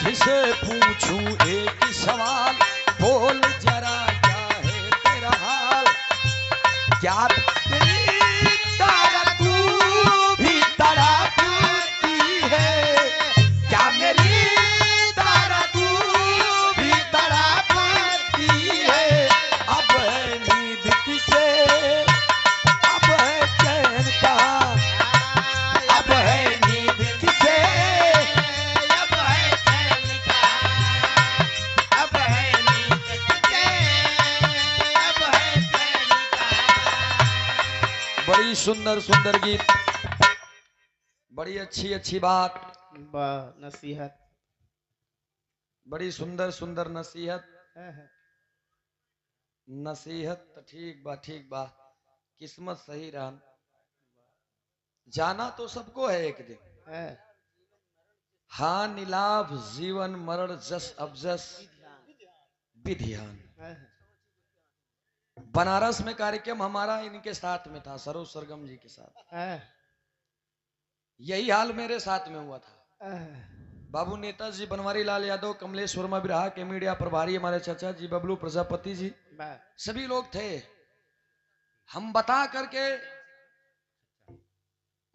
तुझसे पूछूं एक सवाल, बोल जरा क्या है तेरा हाल। क्या तेरी तारा तू भी तड़पती है, क्या मेरी तारा तू भी तड़पती है। अब है नींद किसे, अब है चैन का, अब है नींद किसे, अब है चैन का, अब है नींद किसे, अब है चैन का। बड़ी सुंदर सुंदर गीत, बड़ी अच्छी अच्छी बात, वाह नसीहत। बड़ी सुंदर सुंदर नसीहत। नसीहत तो ठीक बा, ठीक बा, किस्मत सही रहा। जाना तो सबको है एक दिन। हाँ नीलाभ जीवन मरण जस अबजस विधियान। बनारस में कार्यक्रम हमारा इनके साथ में था, सरोज सरगम जी के साथ। यही हाल मेरे साथ में हुआ था। बाबू नेताजी बनवारी लाल यादव, कमलेश वर्मा बिरहा के मीडिया प्रभारी, हमारे चाचा जी बबलू प्रजापति जी, सभी लोग थे। हम बता करके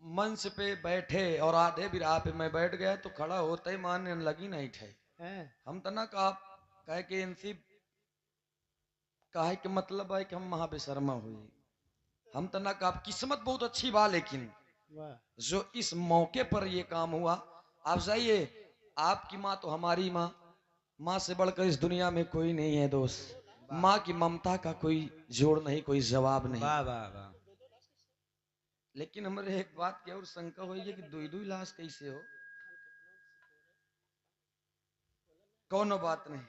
मंच पे बैठे और आधे बिरहा पे मैं बैठ गया, तो खड़ा होते ही मानने लगी नहीं थे। हम तो ना कहे कि इनसी कहे कि मतलब है कि हम महाबेशर्मा हुई। हम तो ना कहा, किस्मत बहुत अच्छी बा, लेकिन जो इस मौके पर ये काम हुआ। आप जाइए, आपकी माँ तो हमारी माँ, माँ से बढ़कर इस दुनिया में कोई नहीं है दोस्त। माँ की ममता का कोई जोड़ नहीं, कोई जवाब नहीं। वाह वाह वाह। लेकिन हमारे एक बात की और शंका हुई है कि दुई दुई लाश कैसे हो। कौनो बात नहीं,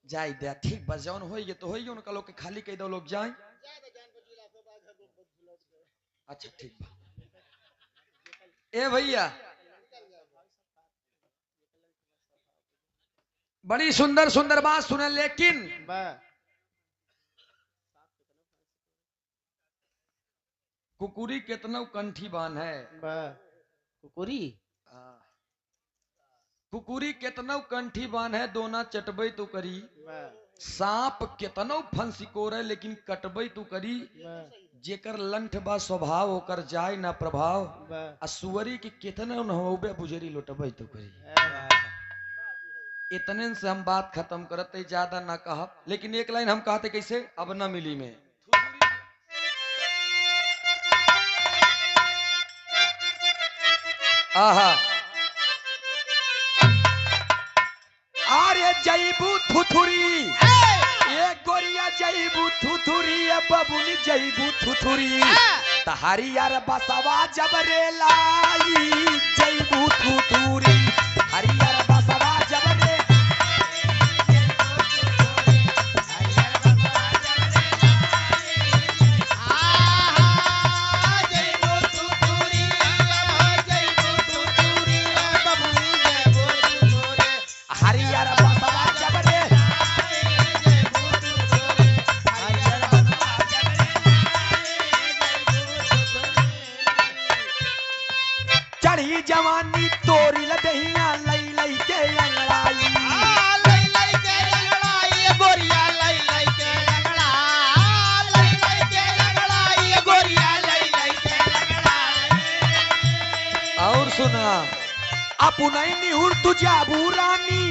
जाए दिया ठीक बस, जौन हो ये तो हो, उनका लोग के खाली कह दो, लोग जाए। अच्छा ठीक बा। ए भैया, बड़ी सुंदर सुंदर बात सुने, लेकिन कुकुरी कितना कंठी बान है। कुकुरी कुकुरी कितना कंठी बान है, दोना चटबई तो करी। सांप कितनो फंसिकोर है, लेकिन कटबई तो करी। जेकर लंठ बा स्वभाव होकर जाय ना प्रभाव, असुवरी की कितने होबे बुझेरी लोटबई तो करी। इतने से हम बात खत्म करते, ज्यादा ना कहा। लेकिन एक लाइन हम कहते कैसे, अब न मिली में। आहा अरे जईबू थुथुरी, ये गोरिया जईबू थुथुरी, ये बबुनी जईबू थुथुरी। तहारी यार बसवा जब रे लाई, जईबू थुथुरी। हरियर बसवा जब रे जवानी तोरी लदहिया, लई लई के अंगड़ाई, लई लई के अंगड़ाई गोरिया, लई लई के अंगड़ाई, लई लई के अंगड़ाई गोरिया, लई लई के अंगड़ाई। और सुना, अपुनई निहुर तुझा बुरानी,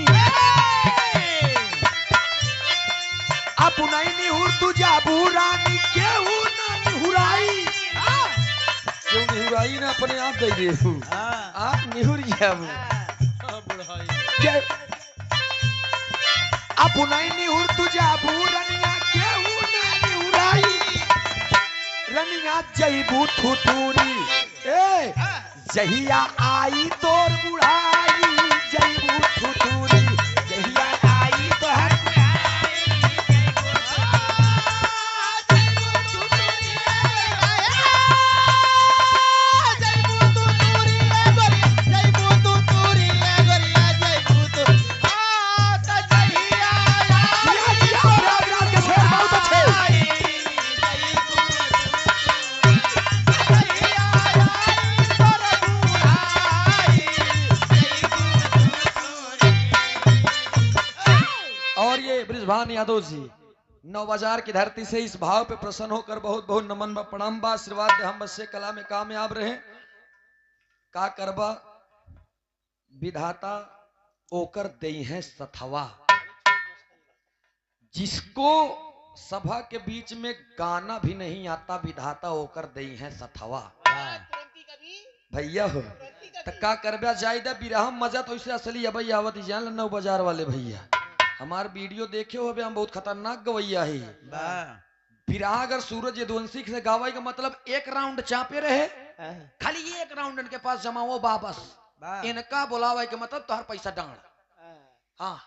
अपुनई निहुर तुझा बुरानी, केहू ना निहुराई। क्यों निहुराई ना, अपने आप दे दे आप निहुर जाबू। अपुनई निहुर तुझा बुरनिया, केहू ना निहुराई। रनिया जईबू थुथुरी, ए जहिया आई तोर बुढ़ाई, जईबू थुथुरी। जहिया आई तो है तूफान यादव जी 9 बाजार की धरती से इस भाव पे प्रसन्न होकर बहुत बहुत नमन बा प्रणाम बा आशीर्वाद दे हम बच्चे कला में कामयाब रहे का करबा विधाता ओकर दई है सथवा। जिसको सभा के बीच में गाना भी नहीं आता विधाता ओकर दई है सथवा। भैया हो तो का करबा जायदा बिरहम मजा तो इसे असली अब आवत जान 9 बाजार वाले भैया हमार वीडियो देखे हो हम बहुत खतरनाक गवैया है। बिरहा अगर सूरज यदुवंशी से गावाई का मतलब एक राउंड चापे रहे खाली एक राउंड इनके पास जमा हो वापस इनका बोलावा के मतलब तोहर पैसा डांड। हाँ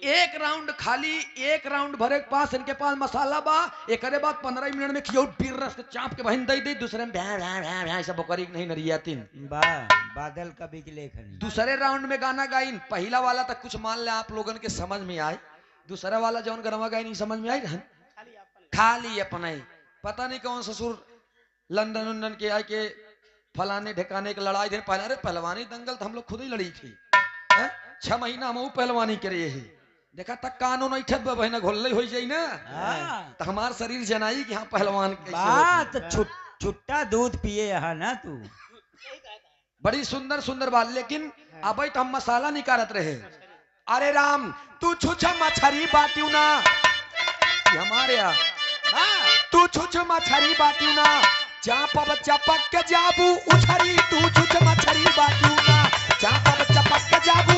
एक राउंड खाली एक राउंड भरे के पास इनके पास मसाला बा एक बाद 15 मिनट में खियो बीर रस के चाप के बहन दई दे दूसरे में ऐसा बकरी नहीं नरियातीन बादल का बीच लेखन। दूसरे राउंड में गाना गाइन पहला वाला तक कुछ मान ले आप लोगन के समझ में आए दूसरा वाला जौन गरमा गाई नहीं समझ में आई रहन खाली अपने पता नहीं कौन ससुर लंदन उंदन के आए के फलाने ठिकाने की लड़ाई थे पहले पहलवानी दंगल तो हम लोग खुद ही लड़ी थी 6 महीना हम पहलवानी करे है देखा तक कानून ऐठत बहना घोल हो जाई ना तो हमार शरीर जनाई कि हाँ पहलवान छुट्टा दूध पिए यहाँ ना तू। बड़ी सुंदर सुंदर बात लेकिन अब तो हम मसाला निकारत रहे। अरे राम तू छुछा मछरी बाटियो ना हमारे यहाँ तू छुछ मछरी बाटियो ना चापब चपक के जाबू उछरी तू छुछ मछरी बाटियो ना चापब चपक के जाबू।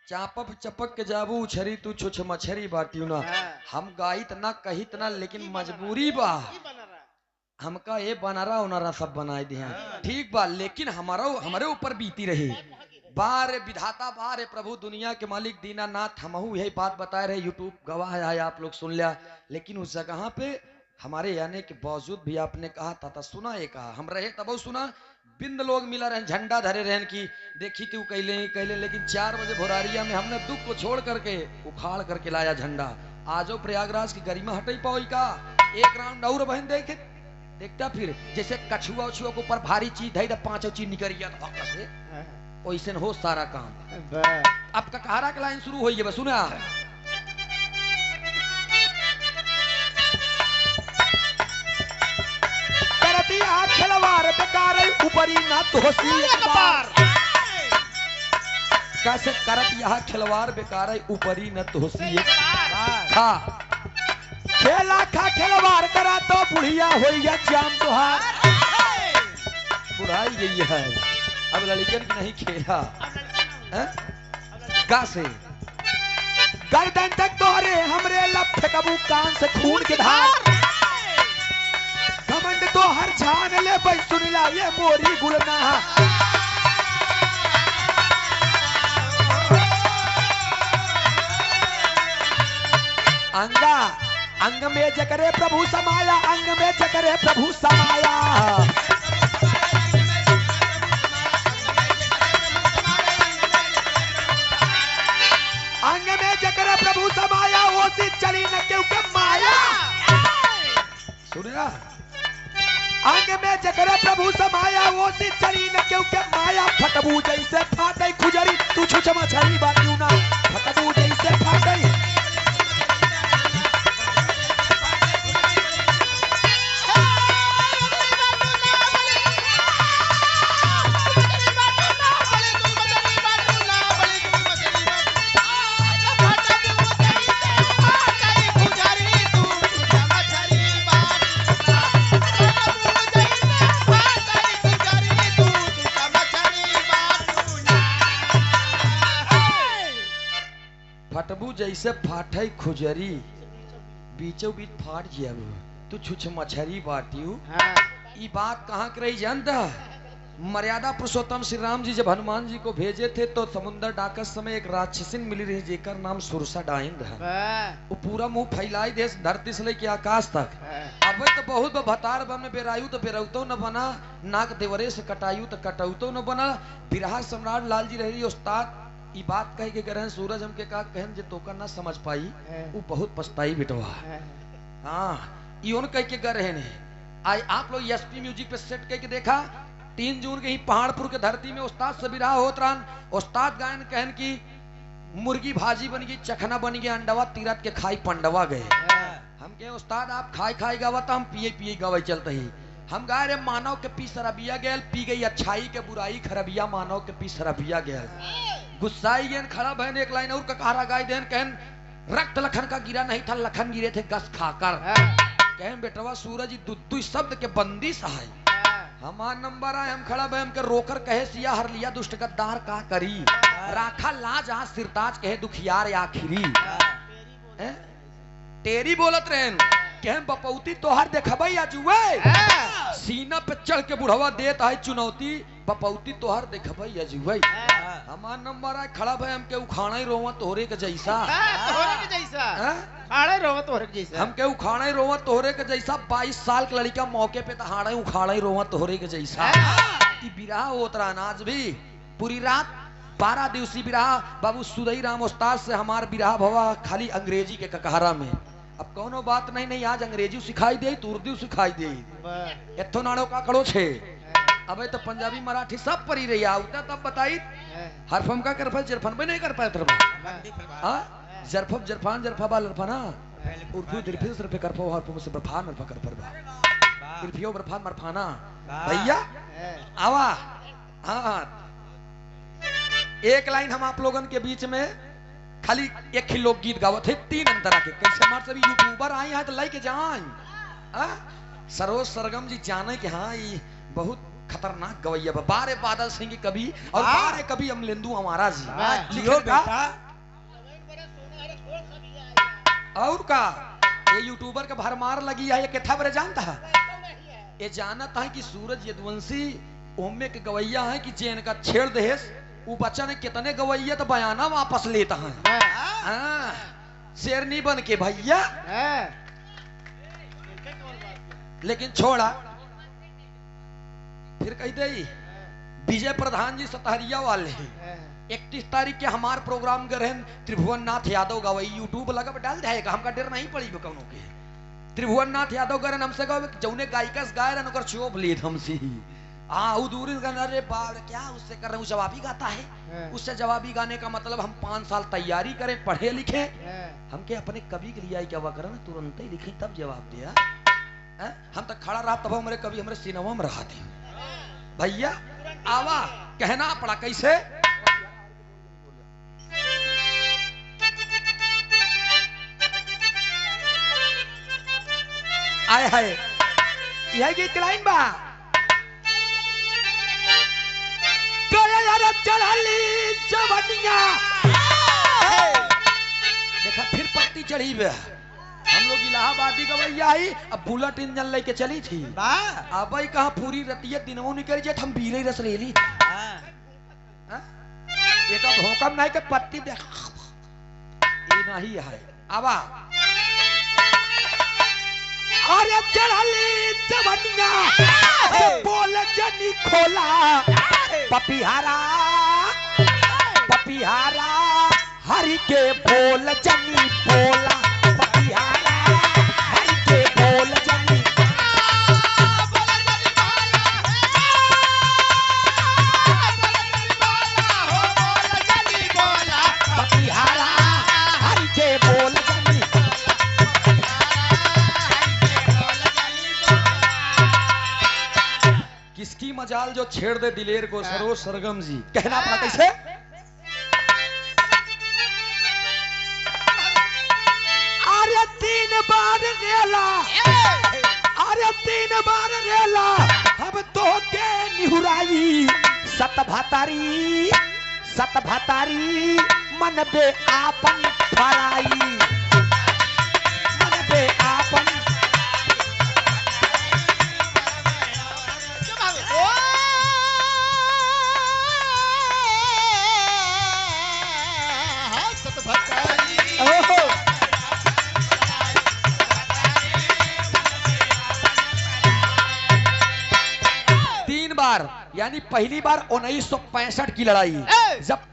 चापब चपक के जाबू उछरी तू छुछ मछरी बाटियो ना। हम गाइत ना कहित ना लेकिन मजबूरी बा हमका ये बनारा उनारा सब बनाए दिया ठीक बा लेकिन हमारे ऊपर बीती रही बारे विधाता बारे प्रभु दुनिया के मालिक दीनानाथ हमहू यही बात बताए रहे यूट्यूब गवाह है आप लोग सुन लिया। लेकिन उस जगह पे हमारे आने के बावजूद भी आपने कहा था सुना ये कहा हम रहे तब सुना बिंद लोग मिला रहे झंडा धरे रहन की देखी तू कहले लेकिन 4 बजे भोरारिया में हमने दुख को छोड़ करके उखाड़ करके लाया झंडा। आजो प्रयागराज की गरिमा हटई पाई का एक राउंड और बहन देखे देखता फिर जैसे कछुआ उछुआ के ऊपर भारी चीज है 5 चीज निकल गया से वैसे हो सारा काम। अब ककहरा के लाइन शुरू हुई है बस सुना खिलवाड़ बेकार ऊपरी ना तो कैसे करत यह खिलवाड़ बेकार ऊपरी न तो खेला खा खिलवाड़ करा तो बुढ़िया हो गया जाम तुहार बुढ़ाई गई है अब लड़कियन की नहीं खेला गा से गर्दन तक तोरे हमरे लब फेंकबू कान से खून के धार घमंड तो हर छान ले भाई सुनिला ये मोरी गुलना अंगा अंग में जकरे प्रभु समाया अंग में जकरे प्रभु समाया अंग में जकरे प्रभु समाया वो सी चली न क्योंकि माया सुनिया अंग में जकरे प्रभु समाया वो सी चली न क्योंकि माया फटबू जैसे फाटे खुजरी तू छुछ मछरी बाटियो ना फटबू जैसे फाटे फटबू जैसे फाटे खुजरी बीचों बीच फाट जिया तू छुछ मछरी बाटियो ई बात कहाँ के रही जानता मर्यादा पुरुषोत्तम श्री राम जी जब हनुमान जी को भेजे थे तो समुद्र डाकस समय एक राक्षसिन मिली रही जेकर नाम सुरसा डाइन रहा। वो पूरा मुंह फैलाई दे धरती से लेके आकाश तक। अब तो बहुत भतार बन बेरायु तो बेरौतो न बना, नाक देवरे से कटायु तो कटौतो न बना। बिरहा सम्राट लाल जी रही उस्ताद ई बात कह के गए सूरज हमके का कहन जे तोका ना समझ पाई वो बहुत पछताई बिटवा। हाँ इवन कह के गए ने आई आप लोग एसपी म्यूजिक पे सेट करके देखा 3 जून के ही पहाड़पुर के धरती में उस्ताद से बिरहा होत रहन। उस्ताद गायन कहन की मुर्गी भाजी बन गई, चखना बन गया, अंडवा तीरथ के खाई पंडवा गए। हम कहे उस्ताद आप खाई खाई गावत हम पिए पिए गवाई चलते ही। हम गाय रे मानव के पी शराबिया गया, पी गई अच्छाई के बुराई खरबिया, मानव के पी शराबिया गया। गुस्साई गेन खड़ा बहन एक लाइन और ककारा गाय देन कहन रक्त लखन का गिरा नहीं था, लखन गिरे थे गस खाकर। कहन बेटवा सूरज दुद्दू शब्द के बंदी सहाय हमार नंबर आए। हम खड़ा बहन के रोकर कहे सिया हर लिया दुष्ट गद्दार का करी, राखा लाज आ सिरताज कहे दुखियार आखिरी। तेरी बोलत रहे कहन बपौती तोहर देखबई आजुए, सीना पे चढ़ के बुढ़वा देता है चुनौती, बपौती तोहर देखबई आजुए। हमार नंबर आए खड़ा भाई हमके उखाड़ा ही रोवा तोहरे के जैसा, तोहरे के जैसा खाड़े रोवा तोहरे के जैसा, हमके उखाड़ा ही रोवा तोहरे के जैसा। 22 साल के लड़का मौके पे तहाड़ा ही उखाड़ा ही रोवा तोहरे के जैसा। ई बिरहा होत रहा आज भी पूरी रात 12 दिवसीय बिरहा बाबू सुदई राम उस्ताद से हमार बिरहा भवा खाली अंग्रेजी के ककहरा में। अब कोनो बात नहीं नहीं आज अंग्रेजी सिखाई दे तो उर्दू सिखाई दे एथो नाड़ो का कड़ो छे। अबे तो पंजाबी मराठी सब परी रही आवता तब बताई हरफम का करफल जरफन भी नहीं कर पाए तरफा। हां जरफब जरफान जरफबा लरफना उर्दू दिरफिल सर पे करफो हरफम से बरफान मरफा कर परबा दिरफियो बरफान मरफाना भैया आवा। हां एक लाइन हम आप लोगन के बीच में खाली एक ही लोक गीत गावत है 3 अंतरा के। कैसे हमारे सभी यूट्यूबर आए हैं तो लाइक जाए सरोज सरगम जी जाने के हाँ ये बहुत खतरनाक गवैया बारे बादल सिंह की कवि और बारे कवि अमलेंदु हमारा जी लिखो बेटा। और का ये यूट्यूबर का भरमार लगी है ये किथा बरे जानता है ये जानता है कि सूरज यदुवंशी ओमे के गवैया है कि जेन का छेड़ देश वो बच्चा ने कितने गवैया तो बयाना वापस लेता है। शेरनी बन के भैया लेकिन छोड़ा फिर कह दे विजय प्रधान जी सतहरिया वाले 31 तारीख के हमार प्रोग्राम कर त्रिभुवन नाथ यादव गवई यूट्यूब लगा पे डाल जाएगा हमका डर नहीं पड़ी कौनों के। त्रिभुवन नाथ यादव गरन हमसे गए जौने गायिका गाय रन ओकर चोप लिए हमसे दूरी अरे बाप क्या उससे कर रहे हूँ जवाबी गाता है। उससे जवाबी गाने का मतलब हम 5 साल तैयारी करें पढ़े लिखे हमके अपने कवि के लिए क्या हुआ करें तुरंत ही लिखे तब जवाब दिया। हम तक खड़ा रहा तब हमारे कवि हमारे सिनेमा में रहा थे भैया आवा कहना पड़ा कैसे आए हाय यह गीत लाइन बा चढ़ली जवनिया देखा फिर पत्ती चढ़ी बे। हम लोग इलाहाबादी गवैया आई अब बुलेट इंजन लेके चली थी अब कहा पूरी रतिया दिनों निकल जाए हम बीले रस ले ली एक भोकम नहीं के पत्ती देखा ये नहीं है आवा अरे चढ़ली जवनिया बोल जनी खोला पपिहारा पपिहारा हरि के बोल जनी बोला पपिहारा हरि के बोल जनी पपिहारा हरि के बोल जनी किसकी मजाल जो छेड़ दे दिलेर को सरोज सरगम जी कहना पड़ा कैसे अरे 3 बार रेला अरे 3 बार रेला अब तो के निहुराई सत भातारी मन बे आपन फराई मन बे आपन यानी पहली बार 1965 की लड़ाई, जब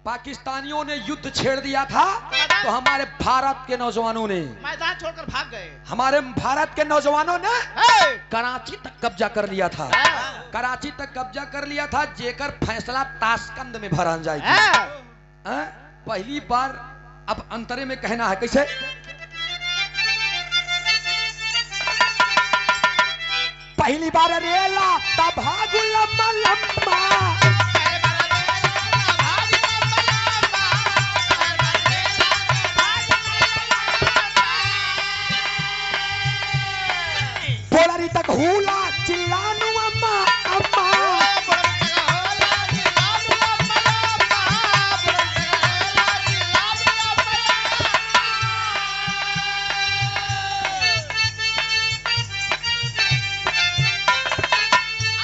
पाकिस्तानियों ने युद्ध छेड़ दिया था, तो हमारे भारत के नौजवानों ने मैदान छोड़कर भाग गए। हमारे भारत के नौजवानों ने कराची तक कब्जा कर लिया था। कराची तक कब्जा कर लिया था, जेकर फैसला ताशकंद में भरान जाएगी। पहली बार अब अंतरे में कहना है कैसे, पहली बार रेला तब भागु लम्बा लम्बा, बोलारी तक हुला चिल्लानु अम्मा अम्मा,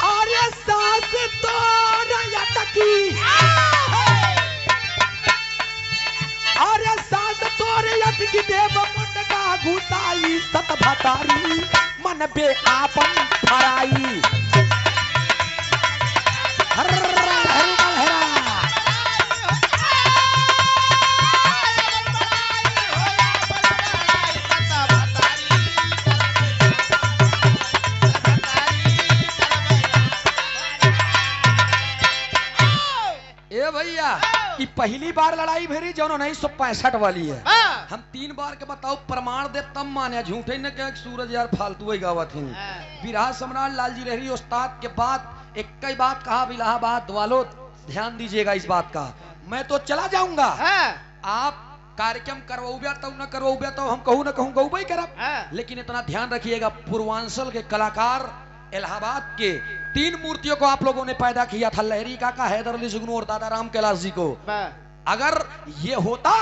अरे सास तो रयटकी, अरे सास तो रयटकी देव मुंडका घुसाई सत भतारी मन बे आपन फराई। ए भैया, कि पहली बार लड़ाई भेरी जो 1965 वाली है। हम 3 बार के बताओ प्रमाण दे तब माने, झूठे न कहे सूरज यार फालतू ही गावत है। विराज सम्राट लालजी लहरी उस्ताद के बाद एक कई बात कहा इलाहाबाद वालों, ध्यान दीजिएगा इस बात का। मैं तो चला जाऊंगा, आप कार्यक्रम करवाओगे तो न करवाओगे तो हम कहूँ न कहूँ गौबई करब, लेकिन इतना ध्यान रखिएगा पूर्वांचल के कलाकार इलाहाबाद के 3 मूर्तियों को आप लोगों ने पैदा किया था, लहरी काका, हैदर अली जुगनू और दादा राम कैलाश जी को। अगर ये होता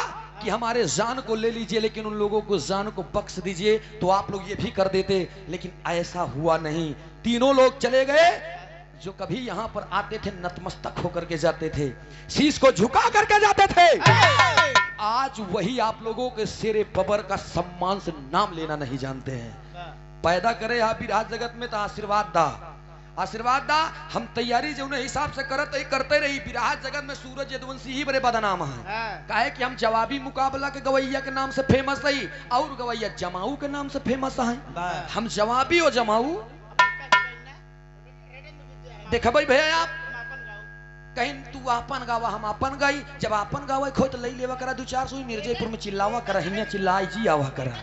कि हमारे जान को ले लीजिए लेकिन उन लोगों को जान को बख्श दीजिए, तो आप लोग ये भी कर देते, लेकिन ऐसा हुआ नहीं। तीनों लोग चले गए जो कभी यहाँ पर आते थे नतमस्तक होकर के जाते थे, शीश को झुका करके जाते थे। आज वही आप लोगों के शेरे बबर का सम्मान से नाम लेना नहीं जानते हैं। पैदा करे आप विराज जगत में तो आशीर्वाद दा, आशीर्वाद दा। हम तैयारी जो हिसाब से करते रही। विराज जगत में सूरज यदुवंशी ही बड़े बदनाम है, काहे कि हम जवाबी मुकाबला के गवैया के नाम से फेमस है और गवैया जमाऊ के नाम से फेमस है। हम जवाबी और जमाऊ देखा भाई भैया, आप कहीं तू आपन गावा हम आपन गाई, जब आपन गावा खो तो लई लेवा करा 2-4 सुई मिर्जेपुर में चिल्लावा करा, हिया चिल्लाई जी आवा करा,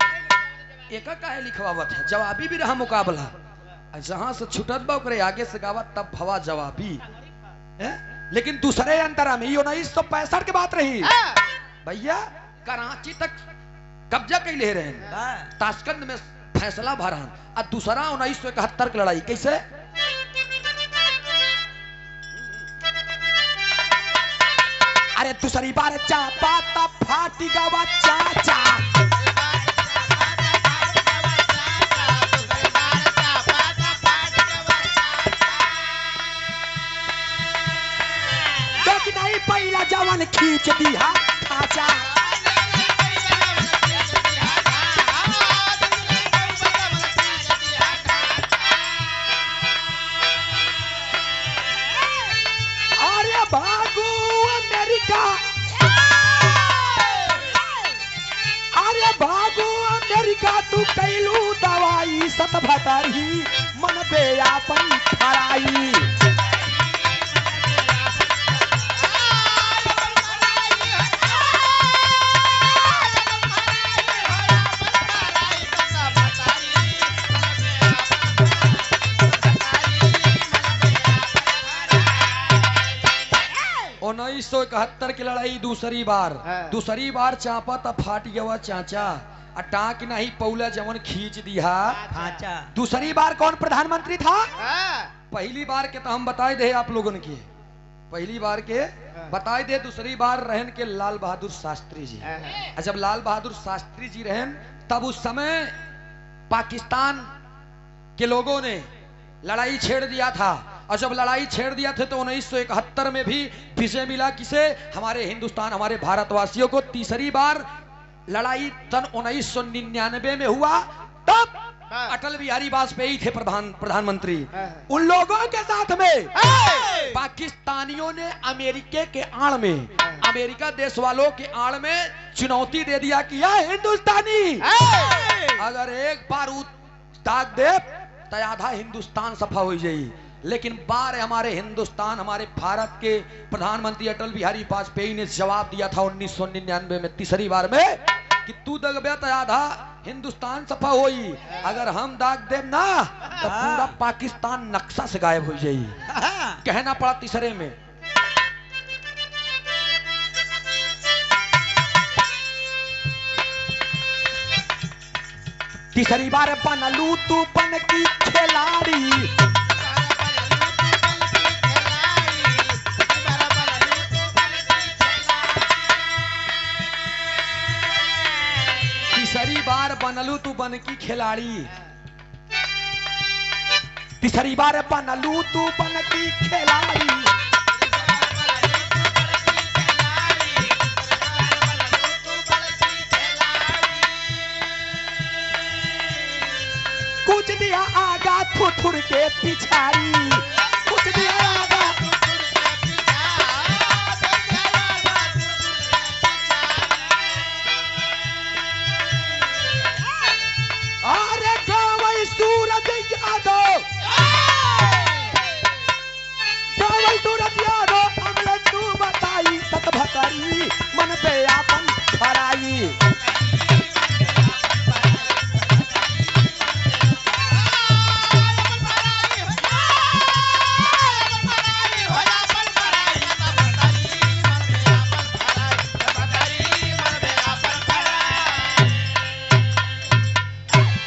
एक काहे लिखवावत है। जवाबी भी रहा मुकाबला, जहां से छुटत बा करे आगे से गावा तब भवा जवाबी है। लेकिन दूसरे अंतरा में 1965 की बात रही भैया, कराची तक कब्जा कैले रहे, ताशकंद में फैसला भरा, और दूसरा 1971 की लड़ाई कैसे, अरे दूसरी बार चापा तब फाटी गावा चाचा, नहीं पहला जवान खींच दिया खाचा, अरे भागू अमेरिका, अरे भागू अमेरिका, तू कैलू दवाई सत भतारी मन बेयापन फराई। और 1971 की लड़ाई दूसरी बार चापा तब फाट गया चाचा, टाक नहीं पौला जवन खींच दिया खाचा। दूसरी बार कौन प्रधानमंत्री था? पहली बार के तो हम बताए दे आप लोगों के, पहली बार के बताए दे। दूसरी बार रहन के लाल बहादुर शास्त्री जी। जब लाल बहादुर शास्त्री जी रहन तब उस समय पाकिस्तान के लोगों ने लड़ाई छेड़ दिया था, और जब लड़ाई छेड़ दिया था तो 1971 में भी विजय मिला किसे? हमारे हिंदुस्तान, हमारे भारतवासियों को। तीसरी बार लड़ाई सन 1999 में हुआ, तब अटल बिहारी वाजपेयी थे प्रधानमंत्री। उन लोगों के साथ में पाकिस्तानियों ने अमेरिका के आड़ में, अमेरिका देश वालों के आड़ में चुनौती दे दिया कि यह हिंदुस्तानी अगर एक बार दाग दे तो आधा हिंदुस्तान सफा हो जाई। लेकिन बार हमारे हिंदुस्तान, हमारे भारत के प्रधानमंत्री अटल बिहारी वाजपेयी ने जवाब दिया था 1999 में, तीसरी बार में, कि तू दगबे तो आधा हिंदुस्तान सफा होई, अगर हम दाग देव ना तो पूरा पाकिस्तान नक्शा से गायब हो जाई। कहना पड़ा तीसरे में। तीसरी बार बनलू तू बन की खिलाड़ी, तीसरी बार बनलू तू बन की खिलाड़ी, तीसरी बार बनलू तू बन की खिलाड़ी। कुछ दिया आगा थुथुर के पिछाड़ी, कुछ दिया आगा अरे गावई सूरज यादव, गावई सूरज यादव अमले तू बताई सत भतरी मन पे आपन फराई।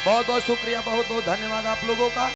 बहुत बहुत शुक्रिया, बहुत बहुत धन्यवाद आप लोगों का।